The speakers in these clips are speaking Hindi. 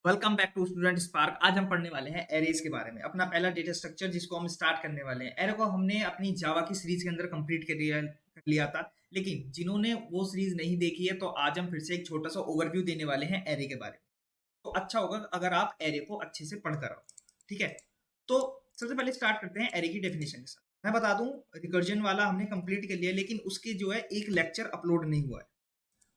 Welcome back to Student Spark. आज हम पढ़ने वाले हैं एरेज के बारे में। अपना पहला डेटा स्ट्रक्चर जिसको हम स्टार्ट करने वाले हैं। एरे को हमने अपनी जावा की सीरीज के अंदर कंप्लीट कर लिया था, लेकिन जिन्होंने वो सीरीज नहीं देखी है तो आज हम फिर से एक छोटा सा ओवरव्यू देने वाले हैं एरे के बारे में। तो अच्छा होगा अगर आप एरे को अच्छे से पढ़कर आओ। ठीक है, तो सबसे पहले स्टार्ट करते हैं एरे की डेफिनेशन के साथ। मैं बता दूं, रिकर्जन वाला हमने कंप्लीट कर लिया, लेकिन उसके जो है एक लेक्चर अपलोड नहीं हुआ है।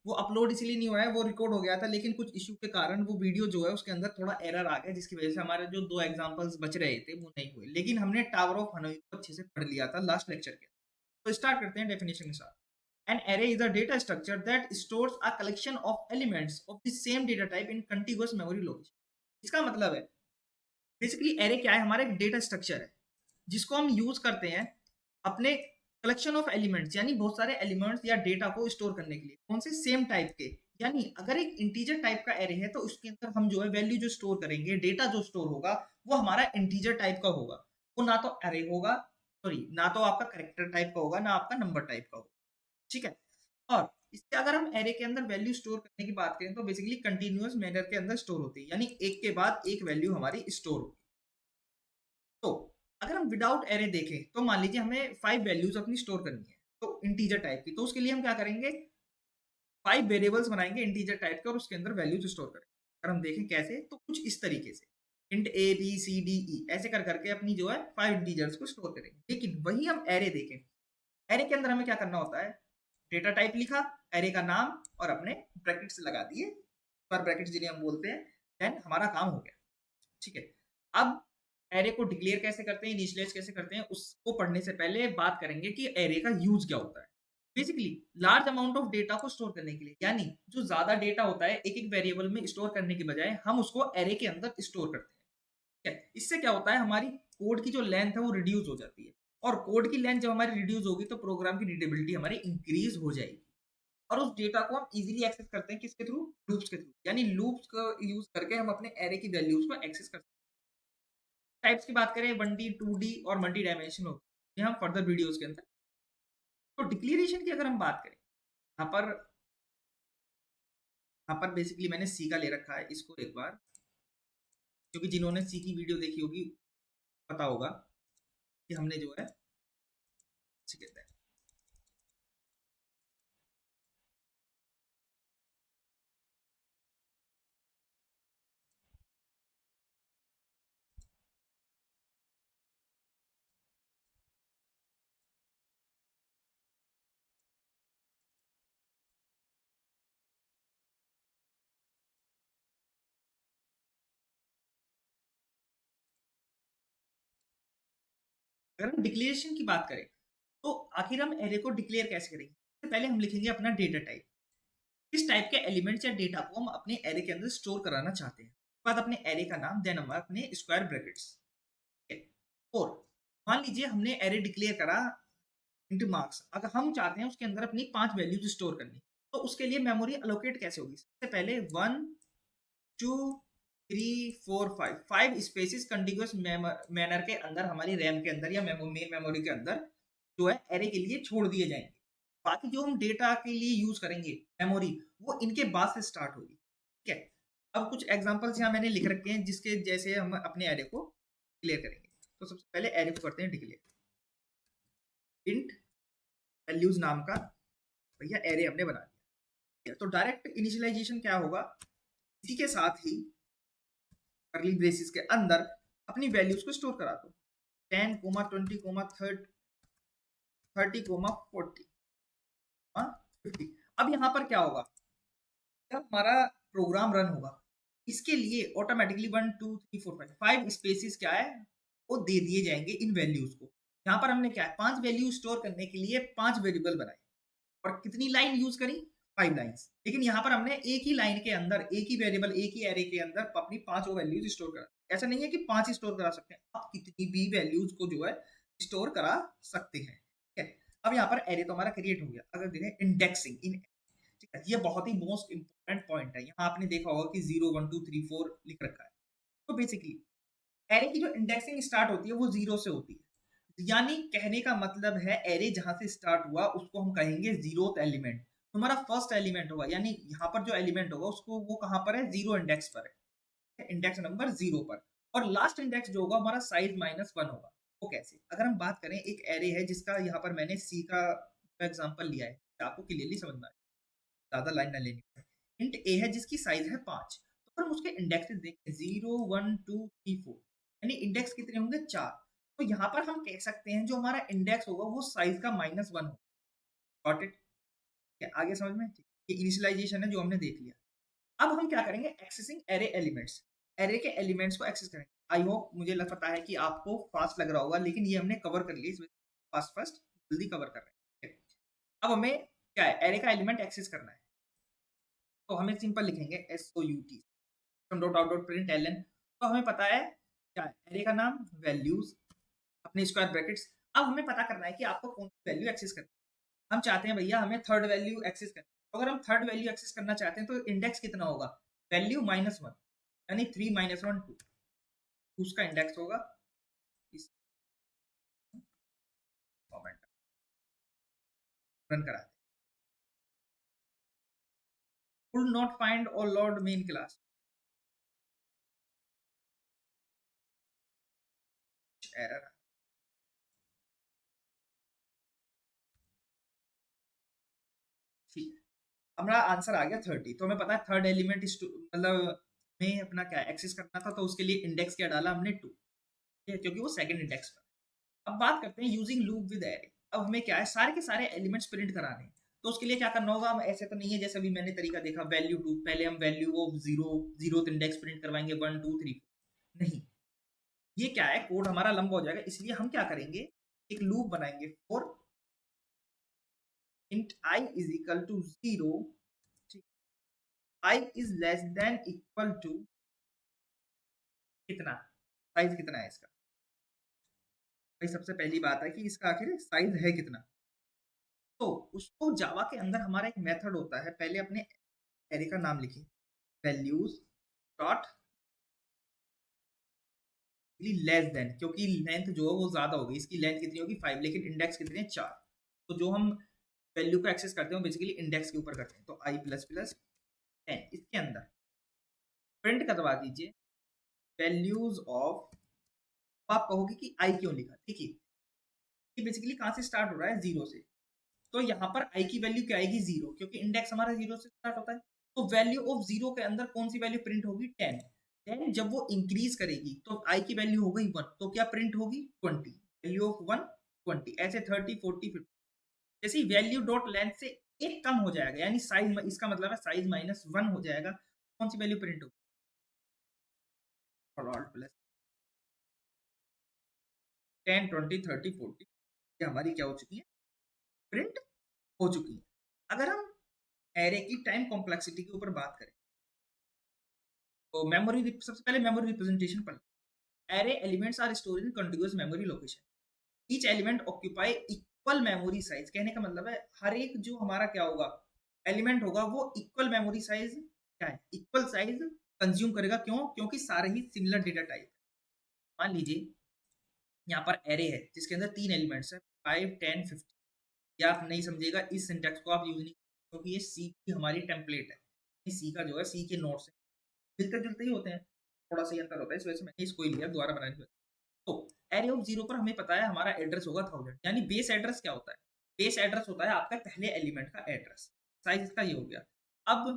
वो अपलोड इसलिए नहीं हुआ है, वो रिकॉर्ड हो गया था, लेकिन कुछ इश्यू के कारण वो वीडियो जो है उसके अंदर थोड़ा एरर आ गया, जिसकी वजह से हमारे जो दो एग्जांपल्स बच रहे थे वो नहीं हुए। लेकिन हमने टावर ऑफ हनोई को अच्छे से पढ़ लिया था लास्ट लेक्चर के। तो स्टार्ट करते हैं डेफिनेशन के साथ। An array is a data structure that stores a collection of elements of the same data type in contiguous memory location. इसका मतलब है बेसिकली एरे क्या है, हमारा एक डेटा स्ट्रक्चर है जिसको हम यूज करते हैं अपने कलेक्शन ऑफ एलिमेंट्स, यानी बहुत सारे एलिमेंट्स या डेटा को स्टोर करने के लिए। कौन से? सेम टाइप के। यानी अगर एक इंटीजर टाइप का एरे है तो उसके अंदर हम जो है वैल्यू जो स्टोर करेंगे, डेटा जो स्टोर होगा वो हमारा इंटीजर टाइप का होगा। वो ना तो एरे होगा, सॉरी, ना तो आपका करेक्टर टाइप का होगा, ना आपका नंबर टाइप का होगा। ठीक है, और इससे अगर हम एरे के अंदर वैल्यू स्टोर करने की बात करें तो बेसिकली कंटिन्यूअस मैनर के अंदर स्टोर होती है, यानी एक के बाद एक वैल्यू हमारी स्टोर होगी। तो अगर हम विदाउट एरे देखें तो मान लीजिए हमें 5 वैल्यूज अपनी स्टोर करनी है, तो इंटीजर टाइप की। तो उसके लिए हम क्या करेंगे, 5 वेरिएबल्स बनाएंगे इंटीजर टाइप के और उसके अंदर वैल्यूज स्टोर करेंगे। अगर हम देखें कैसे, तो कुछ इस तरीके से int A B C D E ऐसे कर करके अपनी जो है 5 इंटीजर्स को स्टोर करेंगे। लेकिन वही हम एरे देखें, एरे के अंदर हमें क्या करना होता है, डेटा टाइप लिखा, एरे का नाम और अपने ब्रैकेट्स लगा दिए, पर ब्रैकेट्स जिन्हें हम बोलते हैं, देन हमारा काम हो गया। ठीक है, अब एरे को डिक्लेयर कैसे करते हैं, इनिशियलाइज कैसे करते हैं, उसको पढ़ने से पहले बात करेंगे कि एरे का यूज क्या होता है। Basically large amount of data को स्टोर करने के लिए, यानी जो ज्यादा डेटा होता है एक एक वेरिएबल में स्टोर करने के बजाय हम उसको एरे के अंदर स्टोर करते हैं। ठीक है, इससे क्या होता है, हमारी कोड की जो लेंथ है वो रिड्यूस हो जाती है। और कोड की लेंथ जब हमारी रिड्यूस होगी तो प्रोग्राम की रीडेबिलिटी हमारी इंक्रीज हो जाएगी। और उस डेटा को हम इजीली एक्सेस करते हैं, किसके थ्रू? लूप्स के थ्रू। यानी लूप्स का यूज करके हम अपने एरे की वैल्यूज को एक्सेस करते हैं। टाइप्स की बात करें, 1D 2D और मल्टी डायमेंशन होती है हम फर्दर वीडियोस के अंदर। तो डिक्लेरेशन की अगर हम बात करें, यहाँ पर बेसिकली मैंने सी का ले रखा है, इसको एक बार, क्योंकि जिन्होंने सी की वीडियो देखी होगी पता होगा कि हमने जो है कहते हैं। अगर हम डिक्लेरेशन की बात करें तो आखिर हम एरे को डिक्लेयर कैसे करेंगे? सबसे पहले हम लिखेंगे अपना डेटा टाइप। किस टाइप के एलिमेंट्स या डेटा को हम अपने एरे के अंदर स्टोर कराना चाहते हैं। उसके बाद अपने एरे का नाम, देन हम अपने स्क्वायर ब्रैकेट्स। और मान लीजिए हमने एरे डिक्लेयर करा इंटू मार्क्स। अगर हम चाहते हैं उसके अंदर अपनी 5 वैल्यूज स्टोर करनी, तो उसके लिए मेमोरी अलोकेट कैसे होगी? सबसे पहले 1 2 3 4 5 5 स्पेसिस कंटिन्यूअस मैनर के अंदर हमारी रैम के अंदर या मेन मेमोरी के अंदर जो है एरे के लिए छोड़ दिए जाएंगे। बाकी जो हम डेटा के लिए यूज करेंगे मेमोरी, वो इनके बाद से स्टार्ट होगी। ठीक है, अब कुछ एग्जांपल्स यहाँ मैंने लिख रखे हैं जिसके जैसे हम अपने एरे को क्लियर करेंगे। तो सबसे पहले एरे को करते हैं डिक्लेयर। इंट वैल्यूज नाम का भैया एरे हमने बना दिया। तो डायरेक्ट इनिशियलाइजेशन क्या होगा, इसी के साथ ही कर्ली ब्रेसिस के अंदर अपनी वैल्यूज को स्टोर करा दो। 10 20 30 30 40 50। अब यहाँ पर क्या होगा, जब हमारा प्रोग्राम रन होगा इसके लिए ऑटोमेटिकली 1 2 3 4 5 स्पेसिस क्या है, वो दे दिए जाएंगे इन वैल्यूज को। यहाँ पर हमने क्या है, 5 वैल्यू स्टोर करने के लिए 5 वेरिएबल बनाए और कितनी लाइन यूज करी, 5 लाइंस। लेकिन यहाँ पर हमने एक ही लाइन के अंदर, एक ही वेरिएबल, एक ही एरे के अंदर अपनी 5 वैल्यूज स्टोर करा। ऐसा नहीं है कि 5 ही स्टोर करा सकते हैं, आप कितनी भी वैल्यूज को जो है स्टोर करा सकते हैं। ठीक है, अब यहाँ पर एरे तो हमारा क्रिएट हो गया। अगर देखें इंडेक्सिंग इन, ठीक है, ये बहुत ही मोस्ट इंपॉर्टेंट पॉइंट है। यहाँ आपने देखा होगा कि 0 1 2 3 4 लिख रखा है। तो बेसिकली एरे की जो इंडेक्सिंग स्टार्ट होती है वो 0 से होती है। यानी कहने का मतलब है एरे जहां से स्टार्ट हुआ उसको हम कहेंगे जीरोथ एलिमेंट। तुम्हारा फर्स्ट एलिमेंट होगा, यानी यहाँ पर जो एलिमेंट होगा उसको वो कहां पर है, 0 इंडेक्स पर है। इंडेक्स नंबर 0 पर, और लास्ट इंडेक्स जो होगा हमारा साइज -1 होगा। वो कैसे? अगर हम बात करें, एक एरे है जिसका यहाँ पर मैंने सी का एग्जांपल लिया है, आपको क्लियरली समझ में आए, ज़्यादा लाइन ना लेनी पड़े। हिंट ए है जिसकी साइज है 5, तो हम उसके इंडेक्सेस देखें 0, 1, 2, 3, 4, यानी इंडेक्स कितने होंगे? 4। तो यहाँ पर हम कह सकते हैं जो हमारा इंडेक्स होगा वो साइज का -1 होगा। Got it? आगे समझ में? ये इनिशियलाइजेशन है जो हमने देख लिया। अब हम क्या करेंगे? Accessing array elements. एरे के एलिमेंट्स को एक्सेस करेंगे। आई होप, मुझे लग पता है कि आपको फास्ट लग रहा होगा, लेकिन ये हमने कवर कर लिया, फास्ट फास्ट जल्दी कवर कर रहे हैं। अब हमें क्या है? एरे का एलिमेंट एक्सेस करना है, तो हमें सिंपल लिखेंगे SOUT, dot out dot println. तो हमें पता है क्या है? एरे का नाम, वैल्यूज, अपने स्क्वायर ब्रैकेट्स। अब हमें पता करना है कि आपको कौन सी वैल्यू एक्सेस करनी है। हम चाहते हैं भैया हमें थर्ड वैल्यू एक्सेस करनी है। तो अगर हम थर्ड वैल्यू एक्सेस करना चाहते हैं तो इंडेक्स कितना होगा? वैल्यू -1, यानी 3 -1 2, उसका इंडेक्स होगा इस मोमेंट। रन करा could not find or load main class error। ठीक, हमारा आंसर आ गया 30। तो हमें पता है थर्ड एलिमेंट मतलब में अपना क्या एक्सेस करना था, तो उसके लिए इंडेक्स क्या डाला हमने? 2, क्योंकि वो सेकंड इंडेक्स पर। अब बात करते हैं यूजिंग लूप विद एरे। अब हमें क्या है? सारे के सारे एलिमेंट्स प्रिंट कराने हैं, तो उसके लिए क्या करना होगा? हम ऐसे तो नहीं है जैसे अभी मैंने तरीका देखा वैल्यू 2, पहले हम value of 0 zeroth index print करवाएंगे, 1 2 3, नहीं, ये क्या है? कोड हमारा लंबा हो जाएगा, इसलिए हम क्या करेंगे? एक लूप बनाएंगे for int I is equal to 0, I is less than equal to कितना? साइज कितना है इसका? भाई सबसे पहली बात है कि इसका आखिर साइज है कितना? तो उसको जावा के अंदर हमारा एक मेथड होता है, पहले अपने एरे का नाम लिखिए, वैल्यूज डॉट लेस देन, क्योंकि लेंथ जो है वो ज्यादा होगी, इसकी लेंथ कितनी होगी? 5, लेकिन इंडेक्स कितने हैं? 4। तो जो हम वैल्यू को एक्सेस करते हैं बेसिकली इंडेक्स के ऊपर करते हैं, तो i प्लस प्लस 10, इसके अंदर प्रिंट करवा दीजिए वैल्यूज ऑफ। आप कहोगे कि आई क्यों लिखा? देखिए, ये बेसिकली कहाँ से स्टार्ट हो रहा है? 0 से। तो यहाँ पर आई की वैल्यू क्या आएगी? 0, क्योंकि इंडेक्स हमारा 0 से स्टार्ट होता है। तो वैल्यू ऑफ 0 के अंदर कौन सी वैल्यू प्रिंट होगी? 10। 10 जब वो इंक्रीज करेगी तो आई की वैल्यू हो गई 1, तो क्या प्रिंट होगी? 20। वैल्यू ऑफ 1 20, ऐसे 30 40 50, जैसे वैल्यू डॉट लेंथ से एक कम हो जाएगा, यानी साइज, इसका मतलब है साइज -1 हो जाएगा, कौन सी वैल्यू प्रिंट होगी? प्लस 10 20 30 40, ये हमारी क्या हो चुकी है? प्रिंट हो चुकी है। अगर हम एरे की टाइम कॉम्प्लेक्सिटी के ऊपर बात करें, तो मेमोरी, सबसे पहले मेमोरी रिप्रेजेंटेशन पर, array elements are stored in continuous memory location, each element occupy equal memory size. कहने का मतलब है हर एक जो हमारा क्या होगा? एलिमेंट होगा, वो इक्वल मेमोरी साइज, क्या है? इक्वल साइज कंज्यूम करेगा। क्यों? क्योंकि सारे ही सिमिलर डेटा टाइप। मान लीजिए यहाँ पर एरे है जिसके अंदर 3 एलिमेंट्स है, 5 10 50, या आप नहीं समझेगा इस सिंटेक्स को आप यूज नहीं, क्योंकि ये सी की हमारी टेम्पलेट है। सी का जो है, सी के नोट्स मिलते जुलते ही होते हैं, थोड़ा सा ही अंतर होता है, इस वजह से मैंने इसको ही लिया दोबारा बनाने की। तो एरे ऑफ 0 पर हमें पता है हमारा एड्रेस होगा 1000, यानी बेस एड्रेस क्या होता है? बेस एड्रेस होता है आपका पहले एलिमेंट का एड्रेस। साइज इसका ये हो गया। अब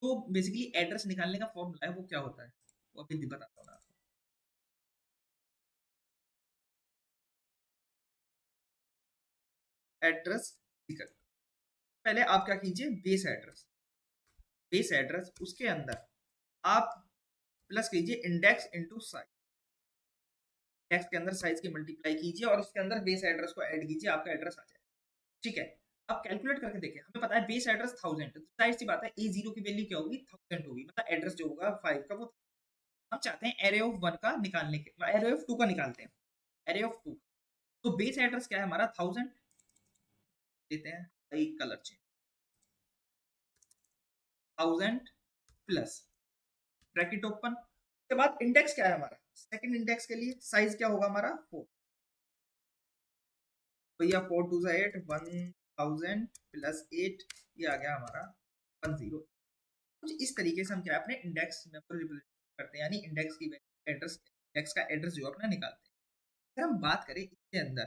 तो बेसिकली एड्रेस निकालने का फॉर्मूला है, वो क्या होता है? वो अभी बताता हूँ मैं आपको। एड्रेस, पहले आप क्या कीजिए? बेस एड्रेस, बेस एड्रेस, उसके अंदर आप प्लस कीजिए इंडेक्स इनटू साइज, इंडेक्स के अंदर साइज की मल्टीप्लाई कीजिए और उसके अंदर बेस एड्रेस को ऐड कीजिए, आपका एड्रेस आ जाएगा। ठीक है, अब कैलकुलेट करके देखें, हमें पता है बेस एड्रेस 1000, तो जाहिर सी बात है A0 की वैल्यू क्या होगी? 1000 होगी, मतलब एड्रेस जो होगा 5 का वो। हम चाहते हैं एरे ऑफ 1 का निकालने के, एरे ऑफ 2 का निकालते हैं, एरे ऑफ 2। तो बेस एड्रेस क्या है हमारा? 1000 देते हैं, एक colour change, 1000 plus bracket open, उसके बाद इंडेक्स क्या है हमारा? सेकंड इंडेक्स के लिए साइज क्या होगा हमारा? 4। भैया 4 2 8, 1000 प्लस 8, ये आ गया हमारा 10। कुछ इस तरीके से हम क्या है अपने इंडेक्स में रिप्रेजेंट करते हैं, यानी इंडेक्स की एड्रेस, इंडेक्स का एड्रेस जो अपना निकालते हैं। अगर हम बात करें इसके अंदर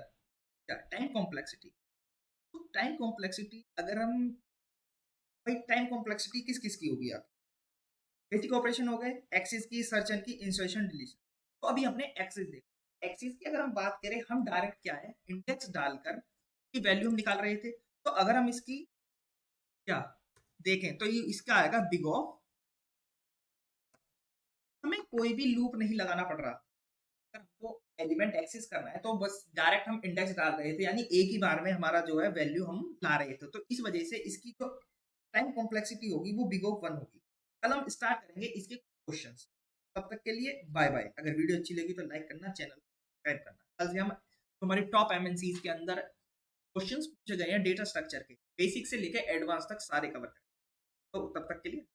क्या टाइम कॉम्प्लेक्सिटी, तो टाइम कॉम्प्लेक्सिटी अगर हम, भाई टाइम कॉम्प्लेक्सिटी किस किस की होगी आप, बेसिक ऑपरेशन हो गए, एक्सिस की, सर्च एंड की, इंसर्शन डिलीशन। तो अभी हमने एक्सिस देखा, एक्सिस की अगर हम बात करें, हम डायरेक्ट क्या है इंडेक्स डालकर की वैल्यू हम निकाल रहे थे। तो अगर हम इसकी क्या देखें तो ये इसका आएगा बिग O, हमें कोई भी लूप नहीं लगाना पड़ रहा। अगर हमको एलिमेंट एक्सेस करना है तो बस डायरेक्ट हम इंडेक्स डाल रहे थे, यानी एक ही बार में हमारा जो है वैल्यू हम ला रहे थे। तो इस वजह से इसकी जो टाइम कॉम्प्लेक्सिटी होगी वो बिग O 1 होगी। कल हम स्टार्ट करेंगे इसके क्वेश्चंस। तब तक के लिए बाय बाय। अगर वीडियो अच्छी लगी तो लाइक करना, चैनल सब्सक्राइब करना। कल से हम हमारी टॉप एमएनसीज के अंदर क्वेश्चंस पूछे गए हैं डेटा स्ट्रक्चर के, बेसिक से लेकर एडवांस तक सारे कवर करें। तो तब तक के लिए